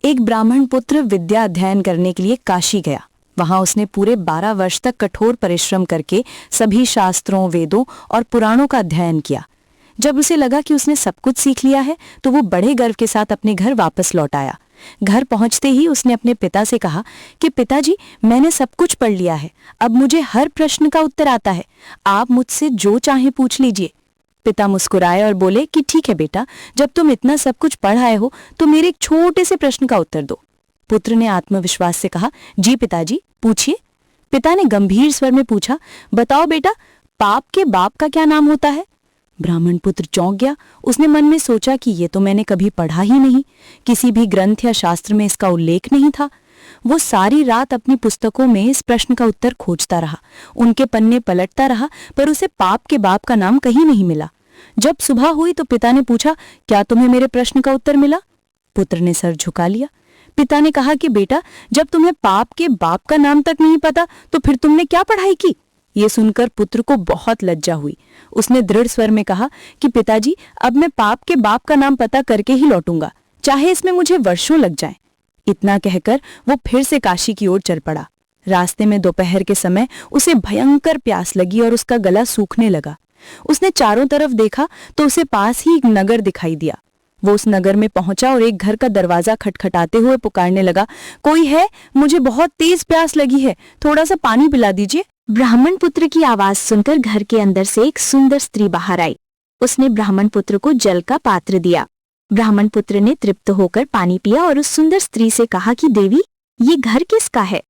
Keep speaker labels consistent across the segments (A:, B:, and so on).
A: एक ब्राह्मण पुत्र विद्या अध्ययन करने के लिए काशी गया। वहां उसने पूरे 12 वर्ष तक कठोर परिश्रम करके सभी शास्त्रों, वेदों और पुराणों का अध्ययन किया। जब उसे लगा कि उसने सब कुछ सीख लिया है तो वो बड़े गर्व के साथ अपने घर वापस लौट आया। घर पहुंचते ही उसने अपने पिता से कहा कि पिताजी, मैंने सब कुछ पढ़ लिया है, अब मुझे हर प्रश्न का उत्तर आता है, आप मुझसे जो चाहे पूछ लीजिए। पिता मुस्कुराए और बोले कि ठीक है बेटा, जब तुम इतना सब कुछ पढ़ आए हो तो मेरे एक छोटे से प्रश्न का उत्तर दो। पुत्र ने आत्मविश्वास से कहा, जी पिताजी, पूछिए। पिता ने गंभीर स्वर में पूछा, बताओ बेटा, पाप के बाप का क्या नाम होता है? ब्राह्मण पुत्र चौंक गया। उसने मन में सोचा कि ये तो मैंने कभी पढ़ा ही नहीं, किसी भी ग्रंथ या शास्त्र में इसका उल्लेख नहीं था। वो सारी रात अपनी पुस्तकों में इस प्रश्न का उत्तर खोजता रहा, उनके पन्ने पलटता रहा, पर उसे पाप के बाप का नाम कहीं नहीं मिला। जब सुबह हुई तो पिता ने पूछा, क्या तुम्हें मेरे प्रश्न का उत्तर मिला? पुत्र ने सर झुका लिया। पिता ने कहा कि बेटा, जब तुम्हें पाप के बाप का नाम तक नहीं पता तो फिर तुमने क्या पढ़ाई की? ये सुनकर पुत्र को बहुत लज्जा हुई। उसने दृढ़ स्वर में कहा कि पिताजी, अब मैं पाप के बाप का नाम पता करके ही लौटूंगा, चाहे इसमें मुझे वर्षों लग जाएं। इतना कहकर वो फिर से काशी की ओर चल पड़ा। रास्ते में दोपहर के समय उसे भयंकर प्यास लगी और उसका गला सूखने लगा। उसने चारों तरफ देखा तो उसे पास ही एक नगर दिखाई दिया। वो उस नगर में पहुंचा और एक घर का दरवाजा खटखटाते हुए पुकारने लगा, कोई है? मुझे बहुत तेज प्यास लगी है, थोड़ा सा पानी पिला दीजिए।
B: ब्राह्मण पुत्र की आवाज सुनकर घर के अंदर से एक सुंदर स्त्री बाहर आई। उसने ब्राह्मण पुत्र को जल का पात्र दिया। ब्राह्मण पुत्र ने तृप्त होकर पानी पिया और उस सुंदर स्त्री से कहा कि देवी, ये घर किसका है?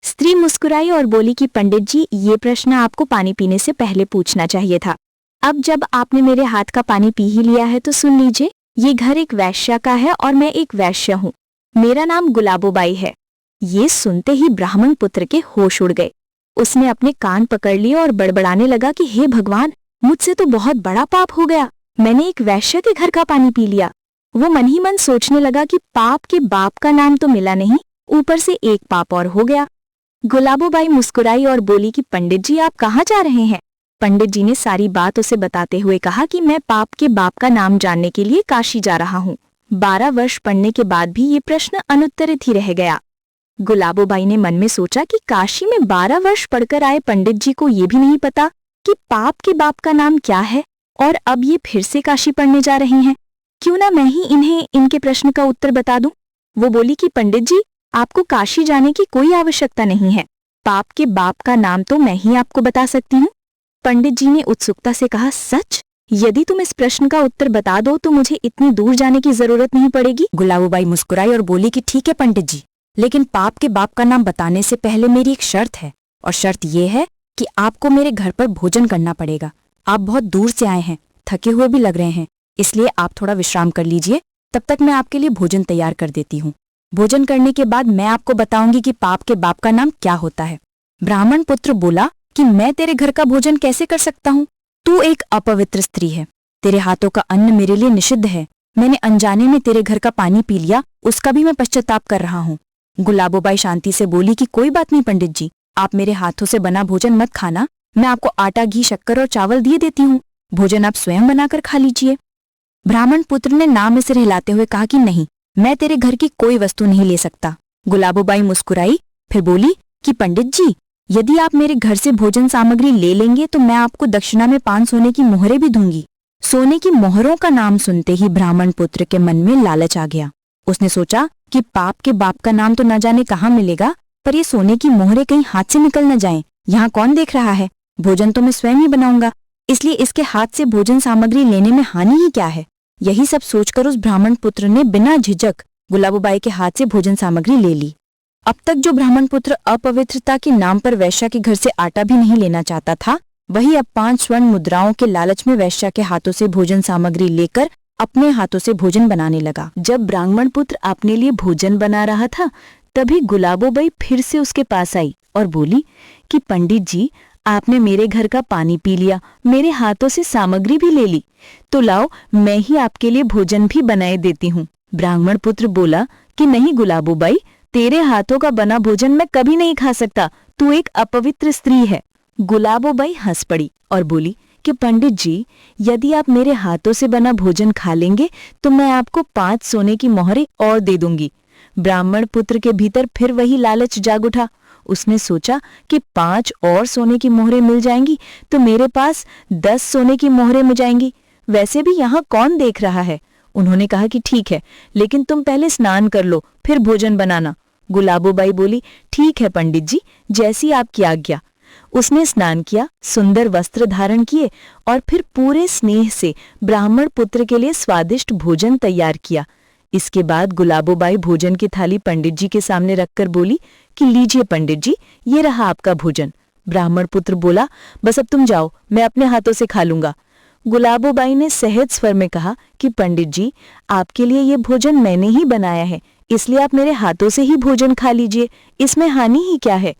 B: स्त्री मुस्कुराई और बोली कि पंडित जी, ये प्रश्न आपको पानी पीने से पहले पूछना चाहिए था। अब जब आपने मेरे हाथ का पानी पी ही लिया है तो सुन लीजिए, ये घर एक वैश्या का है और मैं एक वैश्य हूँ। मेरा नाम गुलाबोबाई है। ये सुनते ही ब्राह्मण पुत्र के होश उड़ गए। उसने अपने कान पकड़ लिए और बड़बड़ाने लगा कि हे भगवान, मुझसे तो बहुत बड़ा पाप हो गया, मैंने एक वैश्य के घर का पानी पी लिया। वो मन ही मन सोचने लगा कि पाप के बाप का नाम तो मिला नहीं, ऊपर से एक पाप और हो गया। गुलाबोबाई मुस्कुराई और बोली कि पंडित जी, आप कहाँ जा रहे हैं? पंडित जी ने सारी बात उसे बताते हुए कहा कि मैं पाप के बाप का नाम जानने के लिए काशी जा रहा हूँ। 12 वर्ष पढ़ने के बाद भी ये प्रश्न अनुत्तरित ही रह गया। गुलाबोबाई ने मन में सोचा कि काशी में 12 वर्ष पढ़कर आए पंडित जी को ये भी नहीं पता कि पाप के बाप का नाम क्या है, और अब ये फिर से काशी पढ़ने जा रहे हैं। क्यों ना मैं ही इन्हें इनके प्रश्न का उत्तर बता दूं। वो बोली कि पंडित जी, आपको काशी जाने की कोई आवश्यकता नहीं है, पाप के बाप का नाम तो मैं ही आपको बता सकती हूँ। पंडित जी ने उत्सुकता से कहा, सच? यदि तुम इस प्रश्न का उत्तर बता दो तो मुझे इतनी दूर जाने की जरूरत नहीं पड़ेगी।
A: गुलाबोबाई मुस्कुराई और बोली कि ठीक है पंडित जी, लेकिन पाप के बाप का नाम बताने से पहले मेरी एक शर्त है, और शर्त यह है कि आपको मेरे घर पर भोजन करना पड़ेगा। आप बहुत दूर से आए हैं, थके हुए भी लग रहे हैं, इसलिए आप थोड़ा विश्राम कर लीजिए, तब तक मैं आपके लिए भोजन तैयार कर देती हूँ। भोजन करने के बाद मैं आपको बताऊंगी कि पाप के बाप का नाम क्या होता है। ब्राह्मण पुत्र बोला कि मैं तेरे घर का भोजन कैसे कर सकता हूँ? तू एक अपवित्र स्त्री है, तेरे हाथों का अन्न मेरे लिए निषिद्ध है। मैंने अनजाने में तेरे घर का पानी पी लिया, उसका भी मैं पश्चाताप कर रहा हूँ। गुलाबोबाई शांति से बोली कि कोई बात नहीं पंडित जी, आप मेरे हाथों से बना भोजन मत खाना, मैं आपको आटा, घी, शक्कर और चावल दिए देती हूँ, भोजन आप स्वयं बनाकर खा लीजिए। ब्राह्मण पुत्र ने नाम में सिर हिलाते हुए कहा कि नहीं, मैं तेरे घर की कोई वस्तु नहीं ले सकता। गुलाबोबाई मुस्कुराई, फिर बोली कि पंडित जी, यदि आप मेरे घर से भोजन सामग्री ले लेंगे तो मैं आपको दक्षिणा में 5 सोने की मोहरें भी दूंगी। सोने की मोहरों का नाम सुनते ही ब्राह्मण पुत्र के मन में लालच आ गया। उसने सोचा कि पाप के बाप का नाम तो न जाने कहाँ मिलेगा, पर ये सोने की मोहरें कहीं हाथ से निकल न जाएं। यहाँ कौन देख रहा है, भोजन तो मैं स्वयं ही बनाऊंगा, इसलिए इसके हाथ से भोजन सामग्री लेने में हानि ही क्या है। यही सब सोचकर उस ब्राह्मण पुत्र ने बिना झिझक गुलाबोबाई के हाथ से भोजन सामग्री ले ली। अब तक जो ब्राह्मण पुत्र अपवित्रता के नाम पर वैश्या के घर से आटा भी नहीं लेना चाहता था, वही अब 5 स्वर्ण मुद्राओं के लालच में वैश्या के हाथों से भोजन सामग्री लेकर अपने हाथों से भोजन बनाने लगा। जब ब्राह्मण पुत्र अपने लिए भोजन बना रहा था, तभी गुलाबोबाई फिर से उसके पास आई और बोली कि पंडित जी, आपने मेरे घर का पानी पी लिया, मेरे हाथों से सामग्री भी ले ली, तो लाओ मैं ही आपके लिए भोजन भी बनाए देती हूँ। ब्राह्मण पुत्र बोला कि नहीं गुलाबोबाई, तेरे हाथों का बना भोजन मैं कभी नहीं खा सकता, तू एक अपवित्र स्त्री है। गुलाबोबाई हंस पड़ी और बोली कि पंडित जी, यदि आप मेरे हाथों से बना भोजन खा लेंगे तो मैं आपको 5 सोने की मोहरें और दे दूंगी।
B: ब्राह्मण पुत्र के भीतर फिर वही लालच जाग उठा। उसने सोचा कि 5 और सोने की मोहरें मिल जाएंगी तो मेरे पास 10 सोने की मोहरें मिल जाएंगी। वैसे भी यहाँ कौन देख रहा है। उन्होंने कहा कि ठीक है, लेकिन तुम पहले स्नान कर लो, फिर भोजन बनाना। गुलाबोबाई बोली, ठीक है पंडित जी, जैसी आपकी आज्ञा। उसने स्नान किया, सुंदर वस्त्र धारण किए और फिर पूरे स्नेह से ब्राह्मण पुत्र के लिए स्वादिष्ट भोजन तैयार किया। इसके बाद गुलाबोबाई भोजन की थाली पंडित जी के सामने रखकर बोली कि लीजिए पंडित जी, ये रहा आपका भोजन। ब्राह्मण पुत्र बोला, बस अब तुम जाओ, मैं अपने हाथों से खा लूंगा। गुलाबोबाई ने सहज स्वर में कहा कि पंडित जी, आपके लिए ये भोजन मैंने ही बनाया है, इसलिए आप मेरे हाथों से ही भोजन खा लीजिए, इसमें हानि ही क्या है।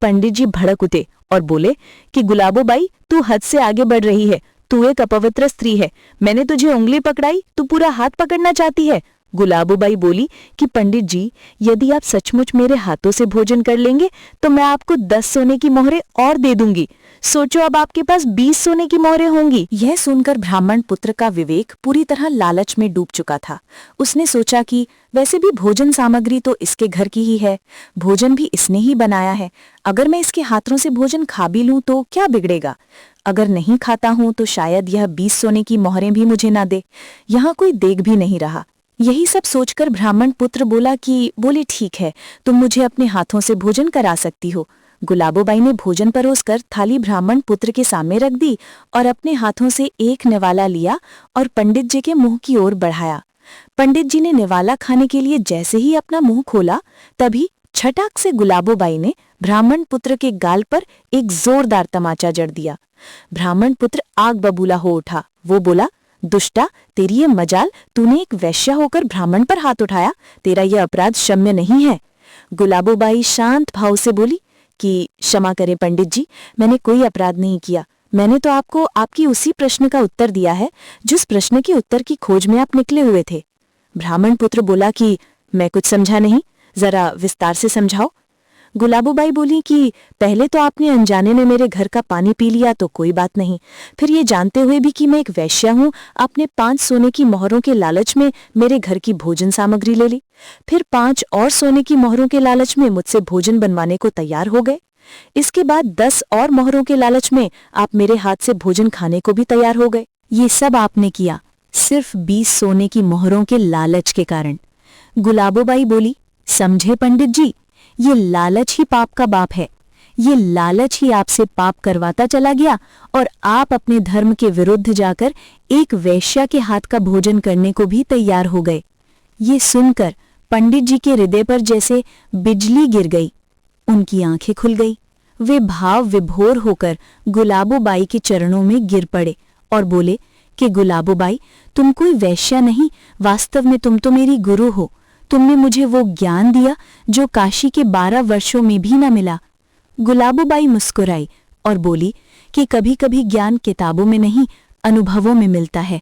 B: पंडित जी भड़क उठे और बोले कि गुलाबोबाई, तू हद से आगे बढ़ रही है, तू एक अपवित्र स्त्री है। मैंने तुझे उंगली पकड़ाई, तू पूरा हाथ पकड़ना चाहती है। गुलाबोबाई बोली कि पंडित जी, यदि आप सचमुच मेरे हाथों से भोजन कर लेंगे तो मैं आपको 10 सोने की मोहरें और दे दूंगी। सोचो, अब आपके पास 20 सोने की मोहरें होंगी।
A: यह सुनकर ब्राह्मण पुत्र का विवेक पूरी तरह लालच में डूब चुका था। उसने सोचा कि वैसे भी भोजन सामग्री तो इसके घर की ही है, भोजन भी इसने ही बनाया है। अगर मैं इसके हाथों से भोजन खा भी लूं तो क्या बिगड़ेगा। अगर नहीं खाता हूं तो शायद यह 20 सोने की मोहरें भी मुझे ना दे। यहाँ कोई देख भी नहीं रहा। यही सब सोचकर ब्राह्मण पुत्र बोले ठीक है, तुम मुझे अपने हाथों से भोजन करा सकती हो। गुलाबोबाई ने भोजन परोसकर थाली ब्राह्मण पुत्र के सामने रख दी और अपने हाथों से एक निवाला लिया और पंडित जी के मुंह की ओर बढ़ाया। पंडित जी ने निवाला खाने के लिए जैसे ही अपना मुंह खोला, तभी छटाक से गुलाबोबाई ने ब्राह्मण पुत्र के गाल पर एक जोरदार तमाचा जड़ दिया। ब्राह्मण पुत्र आग बबूला हो उठा। वो बोला, दुष्टा, तेरी ये मजाल, तूने एक वैश्या होकर ब्राह्मण पर हाथ उठाया, तेरा यह अपराध क्षम्य नहीं है। गुलाबोबाई शांत भाव से बोली कि क्षमा करें पंडित जी, मैंने कोई अपराध नहीं किया। मैंने तो आपको आपकी उसी प्रश्न का उत्तर दिया है जिस प्रश्न के उत्तर की खोज में आप निकले हुए थे। ब्राह्मण पुत्र बोला कि मैं कुछ समझा नहीं, जरा विस्तार से समझाओ। गुलाबोबाई बोली कि पहले तो आपने अनजाने में मेरे घर का पानी पी लिया तो कोई बात नहीं, फिर ये जानते हुए भी कि मैं एक वैश्या हूँ, आपने 5 सोने की मोहरों के लालच में मेरे घर की भोजन सामग्री ले ली, फिर 5 और सोने की मोहरों के लालच में मुझसे भोजन बनवाने को तैयार हो गए। इसके बाद 10 और मोहरों के लालच में आप मेरे हाथ से भोजन खाने को भी तैयार हो गए। ये सब आपने किया सिर्फ 20 सोने की मोहरों के लालच के कारण। गुलाबोबाई बोली, समझे पंडित जी, ये लालच ही पाप का बाप है। ये लालच ही आपसे पाप करवाता चला गया और आप अपने धर्म के विरुद्ध जाकर एक वैश्या के हाथ का भोजन करने को भी तैयार हो गए। ये सुनकर पंडित जी के हृदय पर जैसे बिजली गिर गई। उनकी आंखें खुल गई। वे भाव विभोर होकर गुलाबोबाई के चरणों में गिर पड़े और बोले कि गुलाबोबाई, तुम कोई वैश्या नहीं, वास्तव में तुम तो मेरी गुरु हो। तुमने मुझे वो ज्ञान दिया जो काशी के 12 वर्षों में भी न मिला। गुलाबोबाई मुस्कुराई और बोली कि कभी कभी ज्ञान किताबों में नहीं, अनुभवों में मिलता है।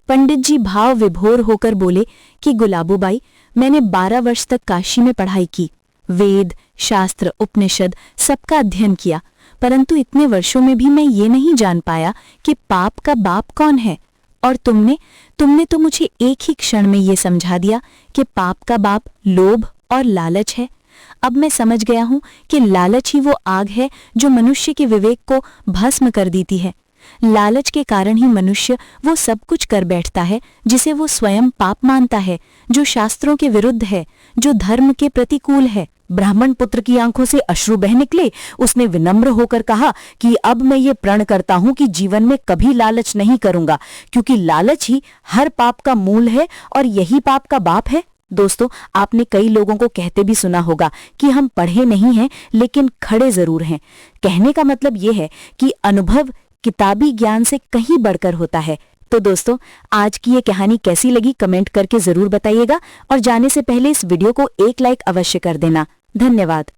A: पंडित जी भाव विभोर होकर बोले कि गुलाबोबाई, मैंने 12 वर्ष तक काशी में पढ़ाई की, वेद, शास्त्र, उपनिषद सबका अध्ययन किया, परंतु इतने वर्षों में भी मैं ये नहीं जान पाया कि पाप का बाप कौन है। और तुमने तो मुझे एक ही क्षण में ये समझा दिया कि पाप का बाप लोभ और लालच है। अब मैं समझ गया हूं कि लालच ही वो आग है जो मनुष्य के विवेक को भस्म कर देती है। लालच के कारण ही मनुष्य वो सब कुछ कर बैठता है जिसे वो स्वयं पाप मानता है, जो शास्त्रों के विरुद्ध है, जो धर्म के प्रतिकूल है। ब्राह्मण पुत्र की आंखों से अश्रु बह निकले। उसने विनम्र होकर कहा कि अब मैं ये प्रण करता हूं कि जीवन में कभी लालच नहीं करूंगा, क्योंकि लालच ही हर पाप का मूल है और यही पाप का बाप है। दोस्तों, आपने कई लोगों को कहते भी सुना होगा कि हम पढ़े नहीं हैं लेकिन खड़े जरूर हैं। कहने का मतलब ये है कि अनुभव किताबी ज्ञान से कहीं बढ़कर होता है। तो दोस्तों, आज की ये कहानी कैसी लगी कमेंट करके जरूर बताइएगा और जाने से पहले इस वीडियो को एक लाइक अवश्य कर देना। धन्यवाद।